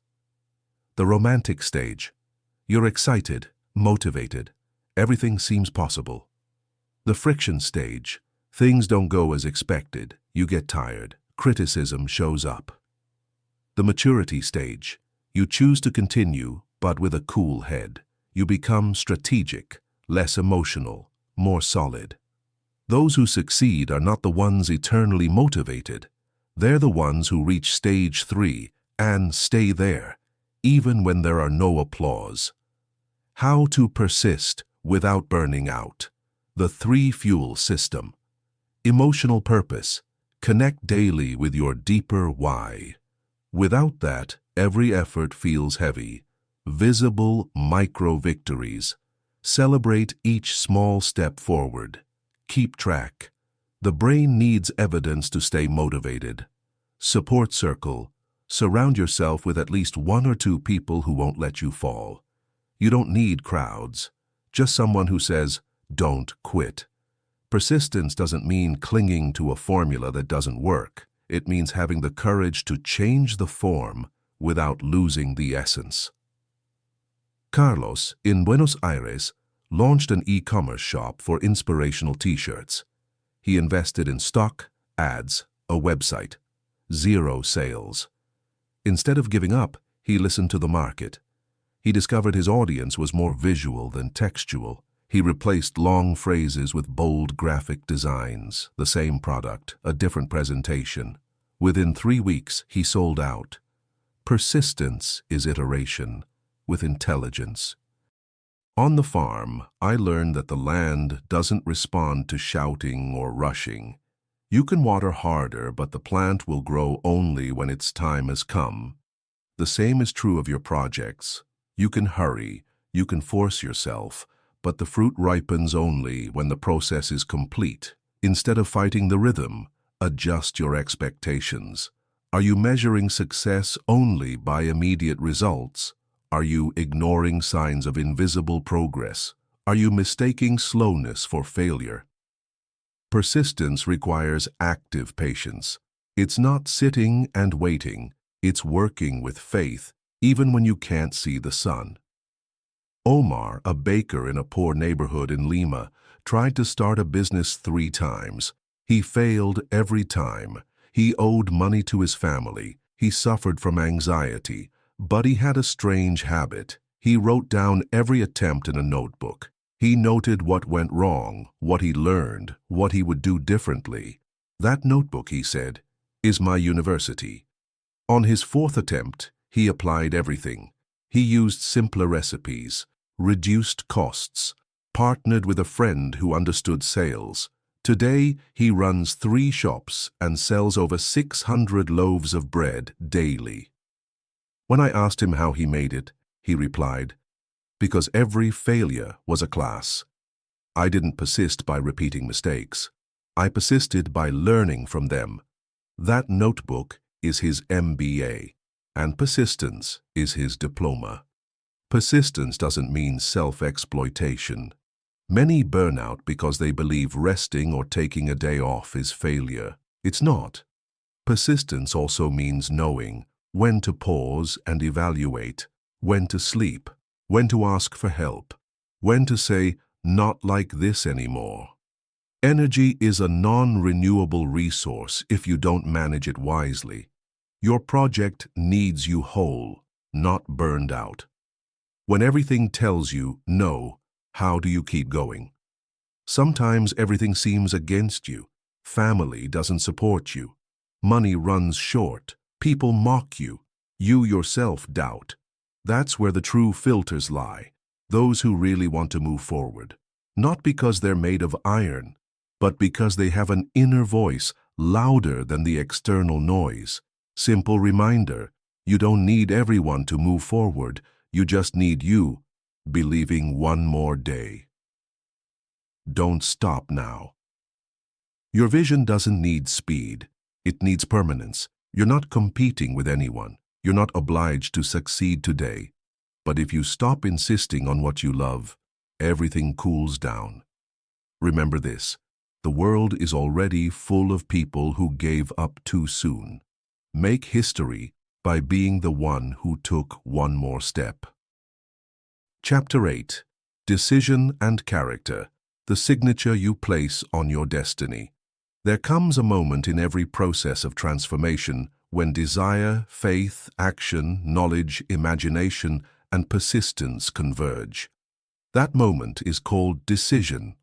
A: The romantic stage. You're excited, motivated. Everything seems possible. The friction stage. Things don't go as expected. You get tired. Criticism shows up. The maturity stage. You choose to continue, but with a cool head. You become strategic, less emotional, more solid. Those who succeed are not the ones eternally motivated. They're the ones who reach stage 3 and stay there, even when there are no applause. How to persist without burning out. The 3 fuel system. Emotional purpose. Connect daily with your deeper why. Without that, every effort feels heavy. Visible micro-victories. Celebrate each small step forward. Keep track. The brain needs evidence to stay motivated. Support circle. Surround yourself with at least 1 or 2 people who won't let you fall. You don't need crowds. Just someone who says, "Don't quit." Persistence doesn't mean clinging to a formula that doesn't work. It means having the courage to change the form without losing the essence. Carlos, in Buenos Aires, launched an e-commerce shop for inspirational t-shirts. He invested in stock, ads, a website. 0 sales. Instead of giving up, he listened to the market. He discovered his audience was more visual than textual. He replaced long phrases with bold graphic designs, the same product, a different presentation. Within 3 weeks, he sold out. Persistence is iteration with intelligence. On the farm, I learned that the land doesn't respond to shouting or rushing. You can water harder, but the plant will grow only when its time has come. The same is true of your projects. You can hurry, you can force yourself, but the fruit ripens only when the process is complete. Instead of fighting the rhythm, adjust your expectations. Are you measuring success only by immediate results? Are you ignoring signs of invisible progress? Are you mistaking slowness for failure? Persistence requires active patience. It's not sitting and waiting. It's working with faith, even when you can't see the sun. Omar, a baker in a poor neighborhood in Lima, tried to start a business 3 times. He failed every time. He owed money to his family. He suffered from anxiety. But he had a strange habit. He wrote down every attempt in a notebook. He noted what went wrong, what he learned, what he would do differently. That notebook, he said, is my university. On his 4th attempt, he applied everything. He used simpler recipes, reduced costs, partnered with a friend who understood sales. Today, he runs 3 shops and sells over 600 loaves of bread daily. When I asked him how he made it, he replied, "Because every failure was a class. I didn't persist by repeating mistakes. I persisted by learning from them." That notebook is his MBA, and persistence is his diploma. Persistence doesn't mean self-exploitation. Many burn out because they believe resting or taking a day off is failure. It's not. Persistence also means knowing when to pause and evaluate, when to sleep, when to ask for help, when to say, "Not like this anymore." Energy is a non-renewable resource if you don't manage it wisely. Your project needs you whole, not burned out. When everything tells you no, how do you keep going? Sometimes everything seems against you. Family doesn't support you. Money runs short. People mock you. You yourself doubt. That's where the true filters lie. Those who really want to move forward. Not because they're made of iron, but because they have an inner voice louder than the external noise. Simple reminder, you don't need everyone to move forward. You just need you, believing one more day. Don't stop now. Your vision doesn't need speed. It needs permanence. You're not competing with anyone. You're not obliged to succeed today. But if you stop insisting on what you love, everything cools down. Remember this, the world is already full of people who gave up too soon. Make history by being the one who took one more step. Chapter 8. Decision and Character, the signature you place on your destiny. There comes a moment in every process of transformation when desire, faith, action, knowledge, imagination, and persistence converge. That moment is called decision.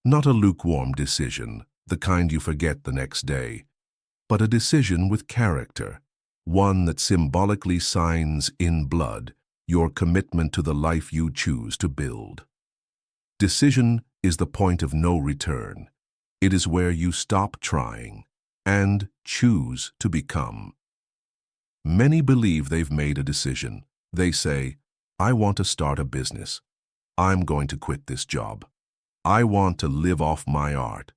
A: Not a lukewarm decision, the kind you forget the next day, but a decision with character, one that symbolically signs in blood, your commitment to the life you choose to build. Decision is the point of no return. It is where you stop trying and choose to become. Many believe they've made a decision. They say, I want to start a business. I'm going to quit this job. I want to live off my art.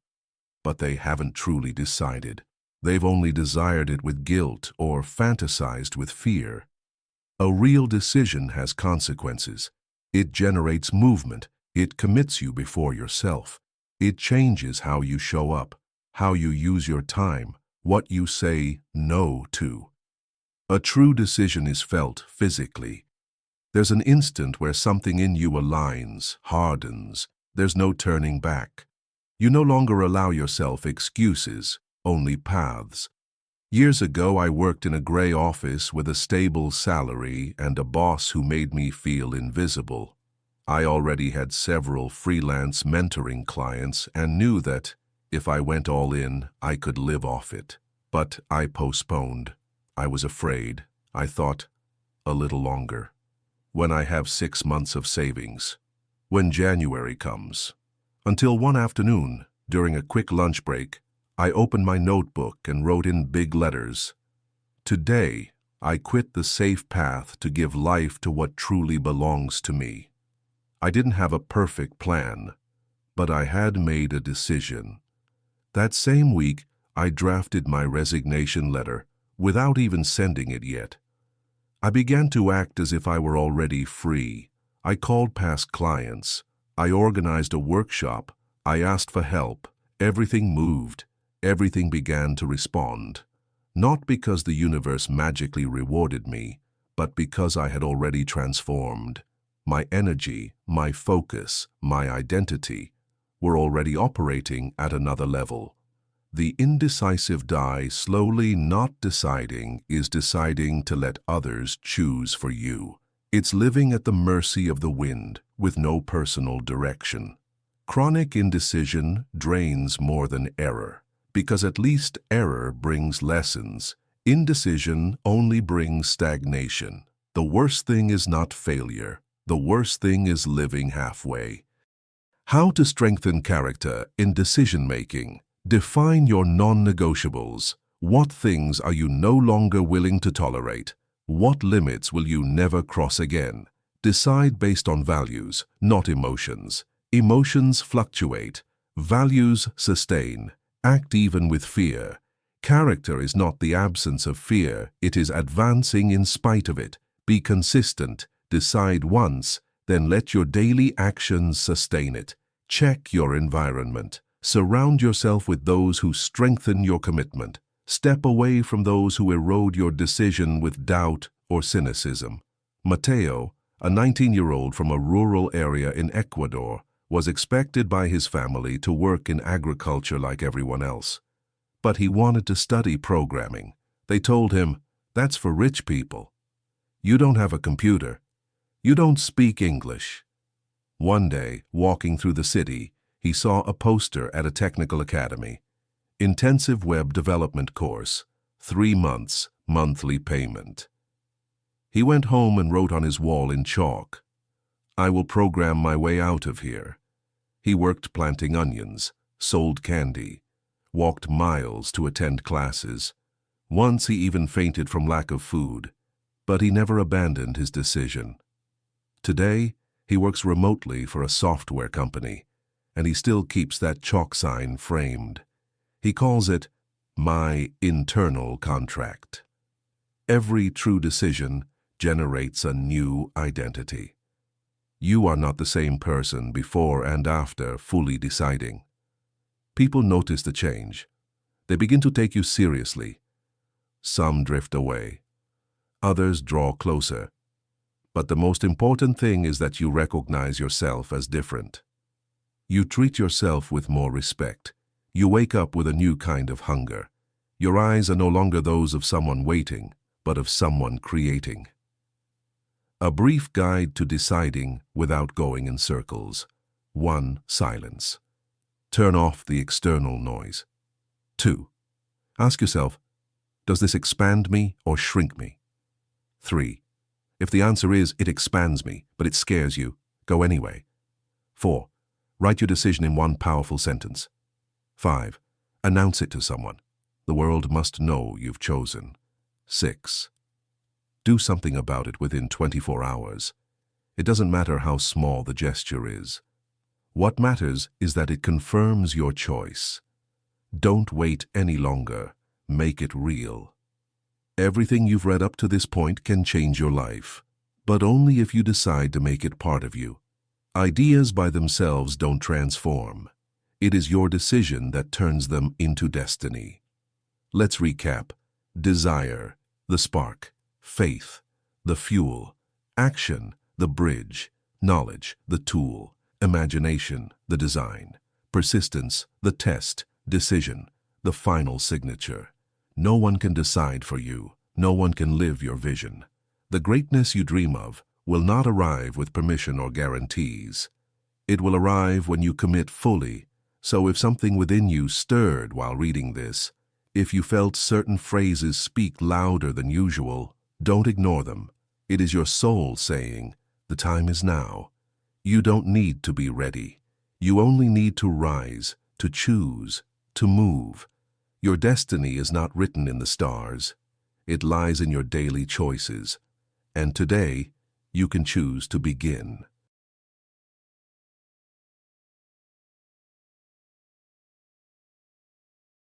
A: But they haven't truly decided. They've only desired it with guilt or fantasized with fear. A real decision has consequences. It generates movement. It commits you before yourself. It changes how you show up, how you use your time, what you say no to. A true decision is felt physically. There's an instant where something in you aligns, hardens. There's no turning back. You no longer allow yourself excuses, only paths. Years ago, I worked in a gray office with a stable salary and a boss who made me feel invisible. I already had several freelance mentoring clients and knew that if I went all in, I could live off it. But I postponed. I was afraid. I thought, a little longer. When I have 6 months of savings. When January comes. Until one afternoon, during a quick lunch break, I opened my notebook and wrote in big letters, "Today, I quit the safe path to give life to what truly belongs to me." I didn't have a perfect plan, but I had made a decision. That same week, I drafted my resignation letter without even sending it yet. I began to act as if I were already free. I called past clients. I organized a workshop. I asked for help. Everything moved. Everything began to respond. Not because the universe magically rewarded me, but because I had already transformed. My energy, my focus, my identity were already operating at another level. The indecisive die slowly not deciding is deciding to let others choose for you. It's living at the mercy of the wind with no personal direction. Chronic indecision drains more than error, because at least error brings lessons. Indecision only brings stagnation. The worst thing is not failure. The worst thing is living halfway. How to strengthen character in decision-making. Define your non-negotiables. What things are you no longer willing to tolerate? What limits will you never cross again? Decide based on values, not emotions. Emotions fluctuate. Values sustain. Act even with fear. Character is not the absence of fear. It is advancing in spite of it. Be consistent. Decide once, then let your daily actions sustain it. Check your environment. Surround yourself with those who strengthen your commitment. Step away from those who erode your decision with doubt or cynicism. Mateo, a 19-year-old from a rural area in Ecuador, was expected by his family to work in agriculture like everyone else. But he wanted to study programming. They told him, "That's for rich people. You don't have a computer. You don't speak English." One day, walking through the city, he saw a poster at a technical academy. Intensive web development course, 3 months, monthly payment. He went home and wrote on his wall in chalk, "I will program my way out of here." He worked planting onions, sold candy, walked miles to attend classes. Once he even fainted from lack of food, but he never abandoned his decision. Today, he works remotely for a software company, and he still keeps that chalk sign framed. He calls it, "My internal contract." Every true decision generates a new identity. You are not the same person before and after fully deciding. People notice the change. They begin to take you seriously. Some drift away. Others draw closer. But the most important thing is that you recognize yourself as different. You treat yourself with more respect. You wake up with a new kind of hunger. Your eyes are no longer those of someone waiting, but of someone creating. A brief guide to deciding without going in circles. 1. Silence. Turn off the external noise. 2. Ask yourself, does this expand me or shrink me? 3. If the answer is, it expands me, but it scares you, go anyway. 4. Write your decision in one powerful sentence. 5. Announce it to someone. The world must know you've chosen. 6. Do something about it within 24 hours. It doesn't matter how small the gesture is. What matters is that it confirms your choice. Don't wait any longer. Make it real. Everything you've read up to this point can change your life, but only if you decide to make it part of you. Ideas by themselves don't transform. It is your decision that turns them into destiny. Let's recap. Desire, the spark. Faith, the fuel. Action, the bridge. Knowledge, the tool. Imagination, the design. Persistence, the test. Decision, the final signature. No one can decide for you. No one can live your vision. The greatness you dream of will not arrive with permission or guarantees. It will arrive when you commit fully. So if something within you stirred while reading this, if you felt certain phrases speak louder than usual, don't ignore them. It is your soul saying, the time is now. You don't need to be ready. You only need to rise, to choose, to move. Your destiny is not written in the stars. It lies in your daily choices. And today, you can choose to begin.